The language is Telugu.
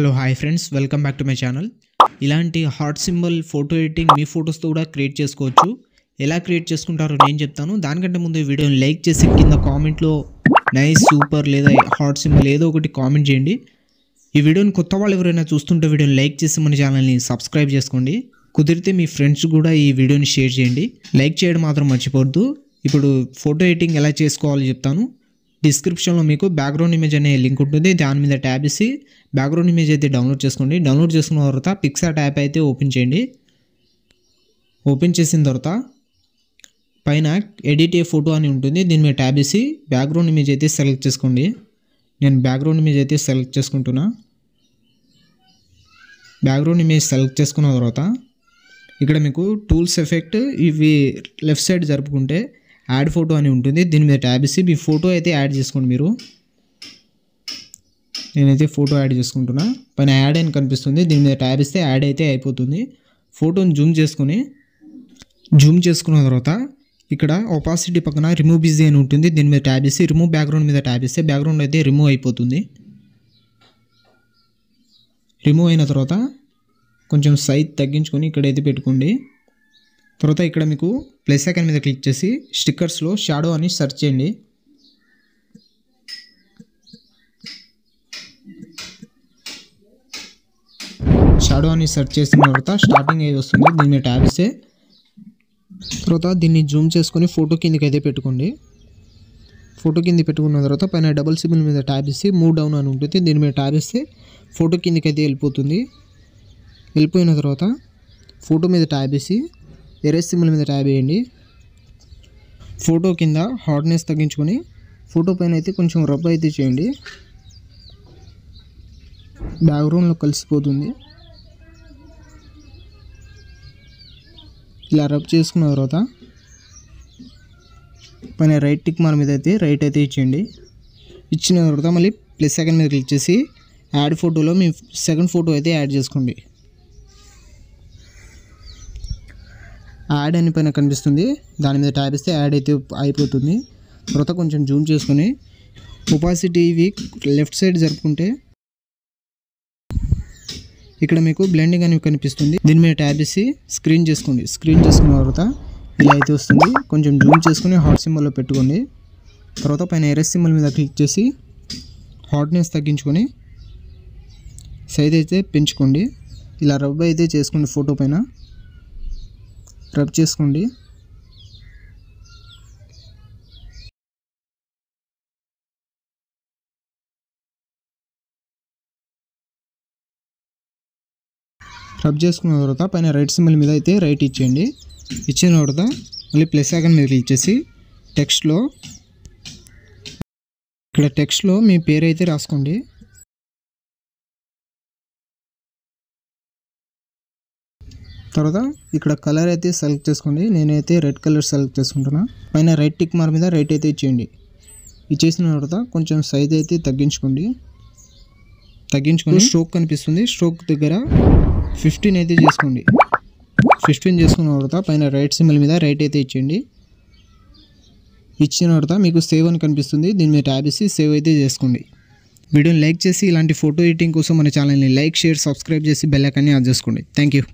Hello hi friends, welcome back to my channel. ఇలాంటి హార్ట్ సింబల్ ఫోటో ఎడిటింగ్ మీ ఫొటోస్తో కూడా క్రియేట్ చేసుకోవచ్చు. ఎలా క్రియేట్ చేసుకుంటారో నేను చెప్తాను. దానికంటే ముందు ఈ వీడియోని లైక్ చేసి కింద కామెంట్లో నైస్, సూపర్ లేదా హార్ట్ సింబల్ ఏదో ఒకటి కామెంట్ చేయండి. ఈ వీడియోని కొత్త వాళ్ళు ఎవరైనా చూస్తుంటే వీడియోని లైక్ చేసి మన ఛానల్ని సబ్స్క్రైబ్ చేసుకోండి. కుదిరితే మీ ఫ్రెండ్స్ కూడా ఈ వీడియోని షేర్ చేయండి. లైక్ చేయడం మాత్రం మర్చిపోవద్దు. ఇప్పుడు ఫోటో ఎడిటింగ్ ఎలా చేసుకోవాలో చెప్తాను. డిస్క్రిప్షన్లో మీకు బ్యాక్గ్రౌండ్ ఇమేజ్ అనే లింక్ ఉంటుంది. దాని మీద ట్యాబ్ చేసి బ్యాక్గ్రౌండ్ ఇమేజ్ అయితే డౌన్లోడ్ చేసుకోండి. డౌన్లోడ్ చేసుకున్న తర్వాత పిక్సార్ట్ యాప్ అయితే ఓపెన్ చేయండి. ఓపెన్ చేసిన తర్వాత పైన ఎడిట్ ఏ ఫోటో అని ఉంటుంది. దీని మీద ట్యాబ్ చేసి బ్యాక్గ్రౌండ్ ఇమేజ్ అయితే సెలెక్ట్ చేసుకోండి. నేను బ్యాక్గ్రౌండ్ ఇమేజ్ అయితే సెలెక్ట్ చేసుకుంటున్నా. బ్యాక్గ్రౌండ్ ఇమేజ్ సెలెక్ట్ చేసుకున్న తర్వాత ఇక్కడ మీకు టూల్స్ ఎఫెక్ట్ ఇవి లెఫ్ట్ సైడ్ జరుపుకుంటే యాడ్ ఫోటో అని ఉంటుంది. దీని మీద ట్యాబ్ చేసి మీ ఫోటో అయితే యాడ్ చేసుకోండి. మీరు నేనైతే ఫోటో యాడ్ చేసుకుంటున్నా. పైన యాడ్ అని కనిపిస్తుంది. దీని మీద ట్యాబ్ ఇస్తే యాడ్ అయితే అయిపోతుంది. ఫోటోని జూమ్ చేసుకున్న తర్వాత ఇక్కడ ఒపాసిటీ పక్కన రిమూవ్ బిజీ అని ఉంటుంది. దీని మీద ట్యాబ్ చేసి రిమూవ్ బ్యాక్గ్రౌండ్ మీద ట్యాబ్ చేస్తే బ్యాక్గ్రౌండ్ అయితే రిమూవ్ అయిపోతుంది. రిమూవ్ అయిన తర్వాత కొంచెం సైజ్ తగ్గించుకొని ఇక్కడైతే పెట్టుకోండి. తర్వాత ఇక్కడ మీకు ప్లస్ ఐకాన్ మీద క్లిక్ చేసి స్టిక్కర్స్లో షాడో అని సెర్చ్ చేయండి. షాడో అని సెర్చ్ చేసిన తర్వాత స్టార్టింగ్ ఏది వస్తుంది. దీని మీద ట్యాబ్ ఇస్తే తర్వాత దీన్ని జూమ్ చేసుకొని ఫోటో కిందకి అయితే పెట్టుకోండి. ఫోటో కింద పెట్టుకున్న తర్వాత పైన డబుల్ సింబల్ మీద ట్యాబ్ ఇస్తే మూవ్ డౌన్ అని ఉంటుంది. దీని మీద ట్యాబ్ ఇస్తే ఫోటో కిందకి అయితే వెళ్ళిపోతుంది. వెళ్ళిపోయిన తర్వాత ఫోటో మీద ట్యాబ్ వేసి ఎరేజ్ సింబల్ మీద ట్యాబ్ వేయండి. ఫోటో కింద హార్డ్నెస్ తగ్గించుకొని ఫోటో పైన అయితే కొంచెం రబ్ అయితే చేయండి. బ్యాక్గ్రౌండ్లో కలిసిపోతుంది. ఇలా రబ్ చేసుకున్న తర్వాత పైన రైట్ టిక్ మార్క్ మీద అయితే రైట్ అయితే ఇచ్చేయండి. ఇచ్చిన తర్వాత మళ్ళీ ప్లస్ సెకండ్ మీద క్లిక్ చేసి యాడ్ ఫోటోలో మీ సెకండ్ ఫోటో అయితే యాడ్ చేసుకోండి. యాడ్ అని పైన కనిపిస్తుంది. దాని మీద ట్యాబ్ ఇస్తే యాడ్ అయితే అయిపోతుంది. తర్వాత కొంచెం జూమ్ చేసుకొని ఒపాసిటీ ఇవి లెఫ్ట్ సైడ్ జరుపుకుంటే ఇక్కడ మీకు బ్లెండింగ్ అని కనిపిస్తుంది. దీని మీద ట్యాబ్ చేసి స్క్రీన్ చేసుకోండి. స్క్రీన్ చేసుకున్న తర్వాత ఇలా అయితే వస్తుంది. కొంచెం జూమ్ చేసుకుని హాట్ సింబల్లో పెట్టుకోండి. తర్వాత పైన ఎరేజ్ సింబల్ మీద క్లిక్ చేసి హార్డ్నెస్ తగ్గించుకొని సైజ్ అయితే పెంచుకోండి. ఇలా రబ్ అయితే చేసుకోండి. ఫోటో పైన రబ్ చేసుకోండి. రబ్ చేసుకున్న తర్వాత పైన రైట్ సింబల్ మీద అయితే రైట్ ఇచ్చేయండి. ఇచ్చిన తర్వాత మళ్ళీ ప్లస్ ఐకాన్ మీద క్లిక్ చేసి టెక్స్ట్లో మీ పేరు అయితే రాసుకోండి. తర్వాత ఇక్కడ కలర్ అయితే సెలెక్ట్ చేసుకోండి. నేనైతే రెడ్ కలర్ సెలెక్ట్ చేసుకుంటున్నా. పైన రైట్ టిక్ మార్క్ మీద రైట్ అయితే ఇచ్చేయండి. ఇచ్చేసిన తర్వాత కొంచెం సైజ్ అయితే తగ్గించుకొని స్ట్రోక్ కనిపిస్తుంది. స్ట్రోక్ దగ్గర 15 అయితే చేసుకోండి. 15 చేసుకున్న తర్వాత పైన రైట్ సింబల్ మీద రైట్ అయితే ఇచ్చేయండి. ఇచ్చిన తర్వాత మీకు సేవ్ అని కనిపిస్తుంది. దీని మీద ట్యాబ్ చేసి సేవ్ అయితే చేసుకోండి. వీడియోని లైక్ చేసి ఇలాంటి ఫోటో ఎడిటింగ్ కోసం మన ఛానల్ని లైక్, షేర్, సబ్స్క్రైబ్ చేసి బెల్ ఐకాన్ని ఆన్ చేసుకోండి. Thank you.